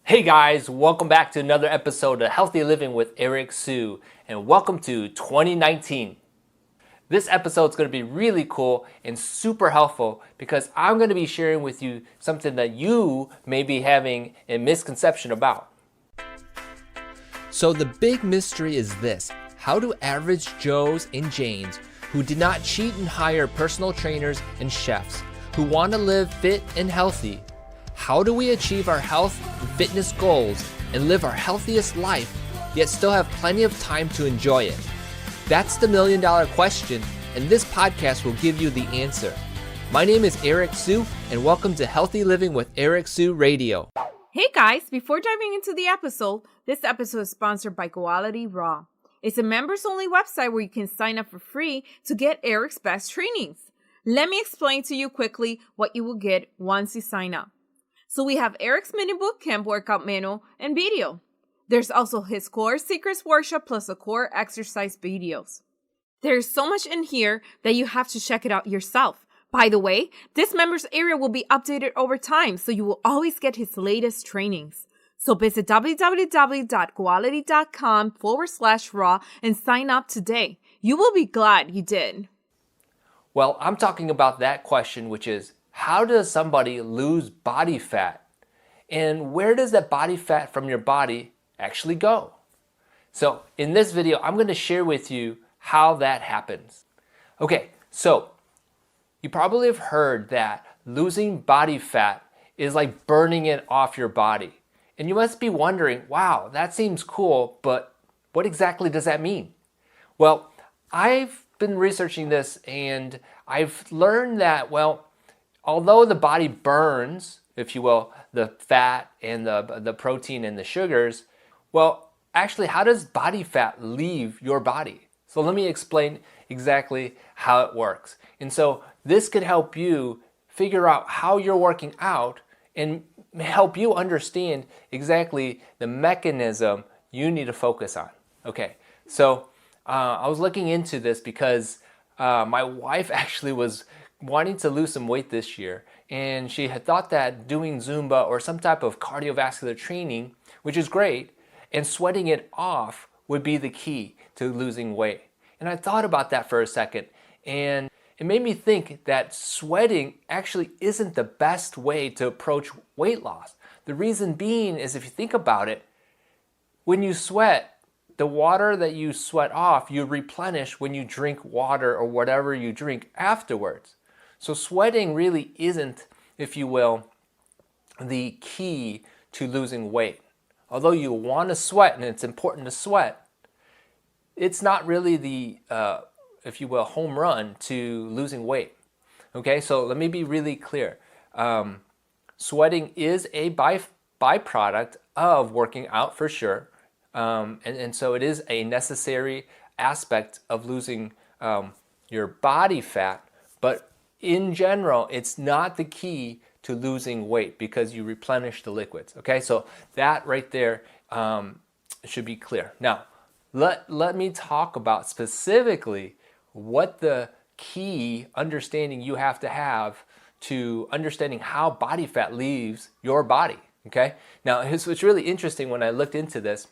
Hey guys, welcome back to another episode of Healthy Living with Eric Sue, and welcome to 2019. This episode is going to be really cool and super helpful because I'm going to be sharing with you something that you may be having a misconception about. So the big mystery is this: how do average Joes and Janes who did not cheat and hire personal trainers and chefs, who want to live fit and healthy, how do we achieve our health and fitness goals and live our healthiest life, yet still have plenty of time to enjoy it? That's the million-dollar question, and this podcast will give you the answer. My name is Eric Sue, and welcome to Healthy Living with Eric Sue Radio. Hey guys, before diving into the episode, this episode is sponsored by Quality Raw. It's a members-only website where you can sign up for free to get Eric's best trainings. Let me explain to you quickly what you will get once you sign up. So we have Eric's mini bootcamp workout manual and video. There's also his core secrets workshop plus the core exercise videos. There's so much in here that you have to check it out yourself. By the way, this members area will be updated over time, so you will always get his latest trainings. So visit www.quality.com/raw and sign up today. You will be glad you did. Well, I'm talking about that question, which is, how does somebody lose body fat? And where does that body fat from your body actually go? So in this video, I'm going to share with you how that happens. Okay, so you probably have heard that losing body fat is like burning it off your body. And you must be wondering, wow, that seems cool, but what exactly does that mean? Well, I've been researching this and I've learned that, although the body burns, if you will, the fat and the protein and the sugars, actually, how does body fat leave your body? So let me explain exactly how it works. And so this could help you figure out how you're working out and help you understand exactly the mechanism you need to focus on. Okay, so I was looking into this because my wife actually was wanting to lose some weight this year, and she had thought that doing Zumba or some type of cardiovascular training, which is great, and sweating it off would be the key to losing weight. And I thought about that for a second, and it made me think that sweating actually isn't the best way to approach weight loss. The reason being is, if you think about it, when you sweat, the water that you sweat off, you replenish when you drink water or whatever you drink afterwards. So sweating really isn't, if you will, the key to losing weight. Although you want to sweat and it's important to sweat, it's not really the, if you will, home run to losing weight. Okay, so let me be really clear. Sweating is a byproduct of working out for sure. And so it is a necessary aspect of losing your body fat, but in general, it's not the key to losing weight because you replenish the liquids. Okay, so that right there should be clear. Now, let me talk about specifically what the key understanding you have to understanding how body fat leaves your body. Okay, now it's really interesting. When I looked into this,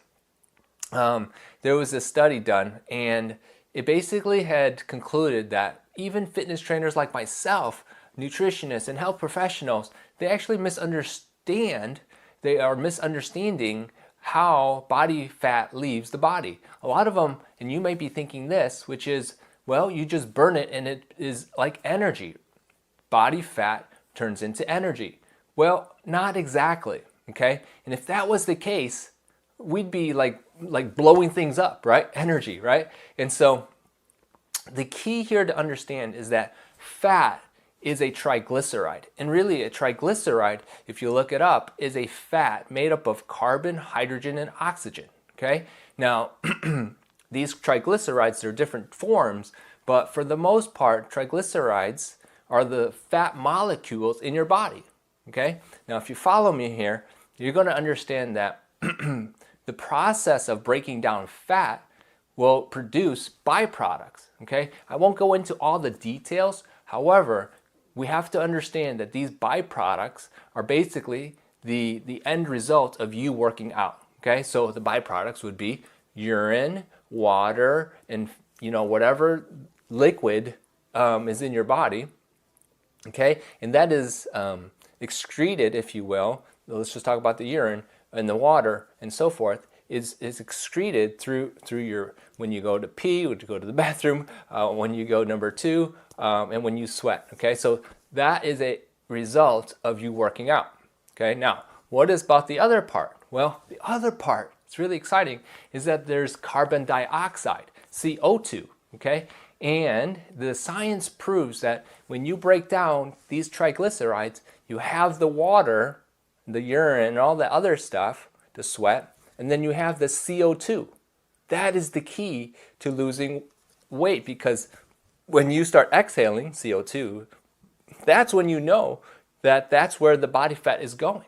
there was a study done, and it basically had concluded that even fitness trainers like myself, nutritionists and health professionals, they actually are misunderstanding how body fat leaves the body. A lot of them, and you might be thinking this, which is, you just burn it and it is like energy. Body fat turns into energy. Well, not exactly, okay? And if that was the case, we'd be like blowing things up, right? Energy, right? And so the key here to understand is that fat is a triglyceride. And really, a triglyceride, if you look it up, is a fat made up of carbon, hydrogen, and oxygen. Okay? Now, these triglycerides are different forms, but for the most part, triglycerides are the fat molecules in your body. Okay? Now, if you follow me here, you're going to understand that the process of breaking down fat will produce byproducts. Okay? I won't go into all the details. However, we have to understand that these byproducts are basically the end result of you working out. Okay, so the byproducts would be urine, water, and whatever liquid is in your body. Okay, and that is excreted, if you will. Let's just talk about the urine and the water and so forth. Is excreted through your, when you go to pee, when you go to the bathroom, when you go number two, and when you sweat. Okay, so that is a result of you working out. Okay, now what is about the other part? Well, the other part, it's really exciting, is that there's carbon dioxide, CO2. Okay, and the science proves that when you break down these triglycerides, you have the water, the urine, and all the other stuff, the sweat, and then you have the CO2. That is the key to losing weight, because when you start exhaling CO2, that's when you know that that's where the body fat is going.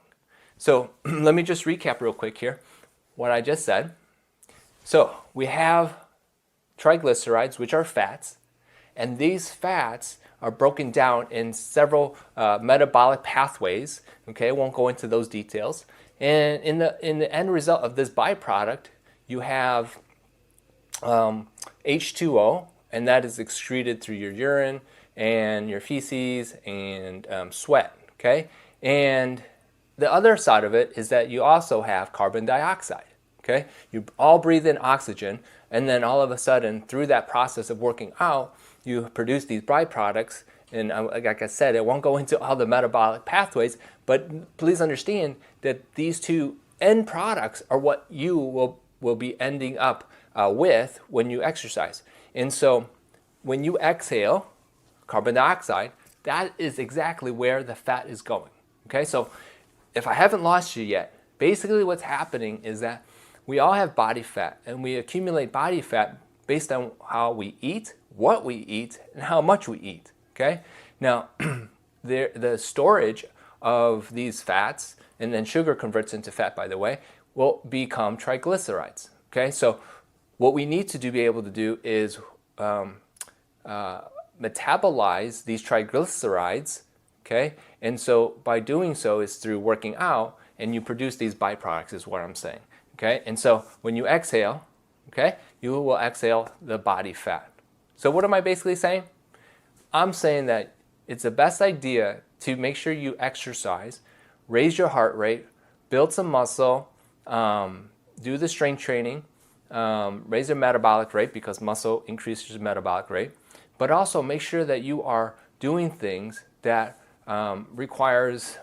So let me just recap real quick here what I just said. So we have triglycerides, which are fats, and these fats are broken down in several metabolic pathways. Okay, I won't go into those details. And in the end result of this byproduct, you have H2O, and that is excreted through your urine and your feces and sweat. Okay, and the other side of it is that you also have carbon dioxide. Okay, you all breathe in oxygen, and then all of a sudden, through that process of working out, you produce these byproducts. And like I said, I won't go into all the metabolic pathways, but please understand that these two end products are what you will be ending up with when you exercise. And so when you exhale carbon dioxide, that is exactly where the fat is going. Okay, so if I haven't lost you yet, basically what's happening is that we all have body fat, and we accumulate body fat based on how we eat, what we eat, and how much we eat. Okay, now the storage of these fats, and then sugar converts into fat, by the way, will become triglycerides. Okay, so what we need to be able to do is metabolize these triglycerides. Okay, and so by doing so is through working out, and you produce these byproducts, is what I'm saying. Okay, and so when you exhale, okay, you will exhale the body fat. So what am I basically saying? I'm saying that it's the best idea to make sure you exercise, raise your heart rate, build some muscle, do the strength training, raise your metabolic rate, because muscle increases your metabolic rate, but also make sure that you are doing things that requires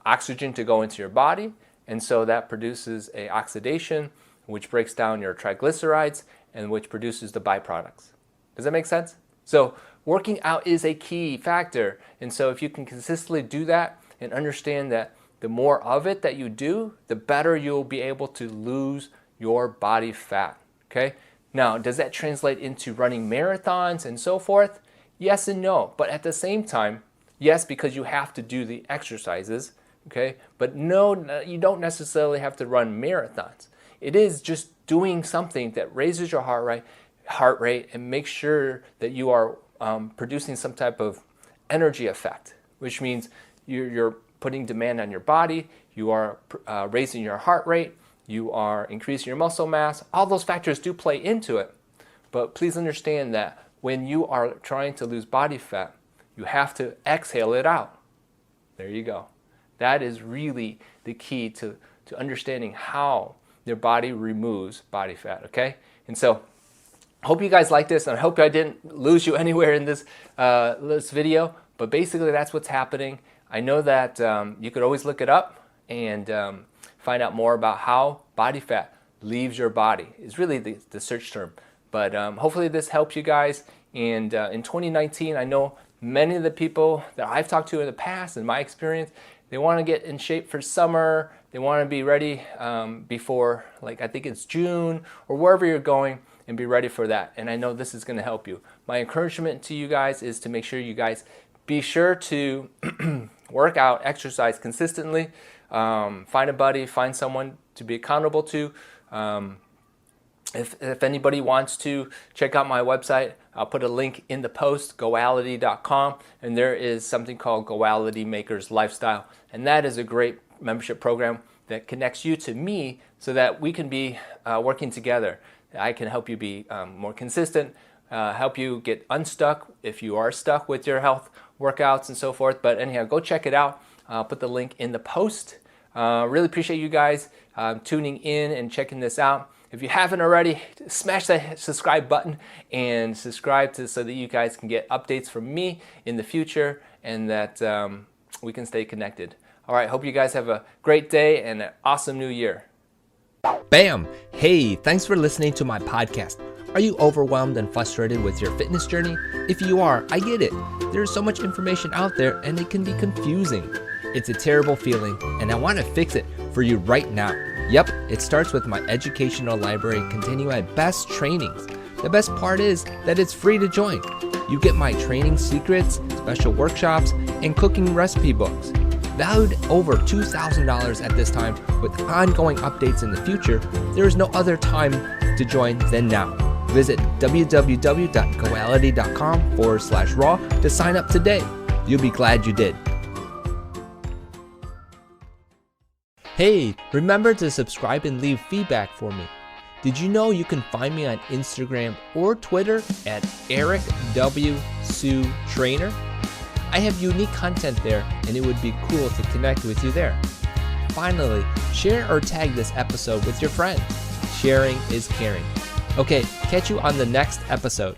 oxygen to go into your body, and so that produces a oxidation, which breaks down your triglycerides and which produces the byproducts. Does that make sense? So working out is a key factor, and so if you can consistently do that and understand that the more of it that you do, the better you'll be able to lose your body fat. Okay? Now, does that translate into running marathons and so forth? Yes and no, but at the same time, yes, because you have to do the exercises. Okay, but no, you don't necessarily have to run marathons. It is just doing something that raises your heart rate and make sure that you are producing some type of energy effect, which means you're putting demand on your body, you are raising your heart rate, you are increasing your muscle mass. All those factors do play into it, but please understand that when you are trying to lose body fat, you have to exhale it out. There you go. That is really the key to understanding how your body removes body fat, okay? And so I hope you guys like this, and I hope I didn't lose you anywhere in this video, but basically that's what's happening. I know that you could always look it up and find out more about how body fat leaves your body. Is really the search term. But hopefully this helps you guys. And in 2019, I know many of the people that I've talked to in the past, in my experience, they want to get in shape for summer. They want to be ready before, like, I think it's June or wherever you're going, and be ready for that. And I know this is going to help you. My encouragement to you guys is to make sure you guys be sure to work out, exercise consistently. Find a buddy, find someone to be accountable to. If anybody wants to check out my website, I'll put a link in the post, goality.com, and there is something called Goality Makers Lifestyle, and that is a great membership program that connects you to me so that we can be working together. I can help you be more consistent, help you get unstuck if you are stuck with your health workouts and so forth. But anyhow, go check it out. I'll put the link in the post. Really appreciate you guys tuning in and checking this out. If you haven't already, smash that subscribe button and subscribe so that you guys can get updates from me in the future and that we can stay connected. All right, hope you guys have a great day and an awesome new year. Bam! Hey, thanks for listening to my podcast. Are you overwhelmed and frustrated with your fitness journey? If you are, I get it. There's so much information out there and it can be confusing. It's a terrible feeling and I want to fix it for you right now. Yep, it starts with my educational library containing my best trainings. The best part is that it's free to join. You get my training secrets, special workshops, and cooking recipe books. Valued over $2,000 at this time with ongoing updates in the future, there is no other time to join than now. Visit www.goality.com/raw to sign up today. You'll be glad you did. Hey, remember to subscribe and leave feedback for me. Did you know you can find me on Instagram or Twitter at Eric W. Sue Trainer? I have unique content there and it would be cool to connect with you there. Finally, share or tag this episode with your friends. Sharing is caring. Okay, catch you on the next episode.